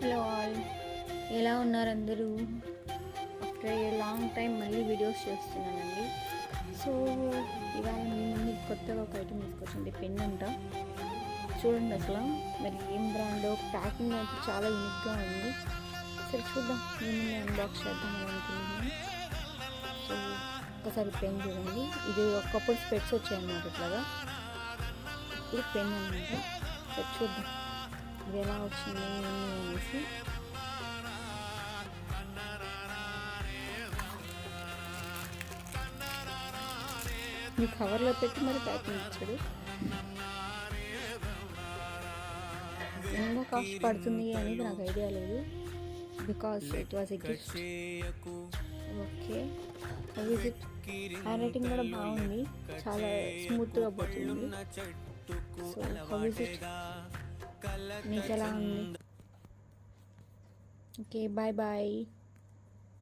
Hello all, ఎలా ఉన్నారు అందరూ? ఆఫ్టర్ ఏ లాంగ్ టైం మళ్ళీ వీడియోస్ చేస్తున్నానండి. సో ఇవాళ మీ ముందు కొత్తగా ఒక ఐటమ్ తీసుకొచ్చింది, పెన్ అంట. చూడండి అసలు మరి ఏం బ్రాండో, ప్యాకింగ్ అయితే చాలా యూనిక్గా ఉంది. సరే చూద్దాం, నేను అన్బాక్స్ చేద్దామని అనుకుంటున్నాను. సో ఒకసారి పెన్ చూడండి, ఇది ఒకప్పుడు స్పెట్స్ వచ్చాయన్నమాట ఇట్లాగా, ఇప్పుడు పెన్ అనమాట. సో చూద్దాం ఇది ఎలా వచ్చింది అనేసి. ఈ కవర్లో పెట్టి మరి ప్యాకింగ్ ఇచ్చాడు. ఎంత కాస్ట్ పడుతుంది అనేది నాకు ఐడియా లేదు, because it was a gift. Okay, visit hand writing కూడా బాగుంది, చాలా స్మూత్గా పోతుంది. సో విజిట్ మీకు ఎలా ఉంది? Okay, bye bye.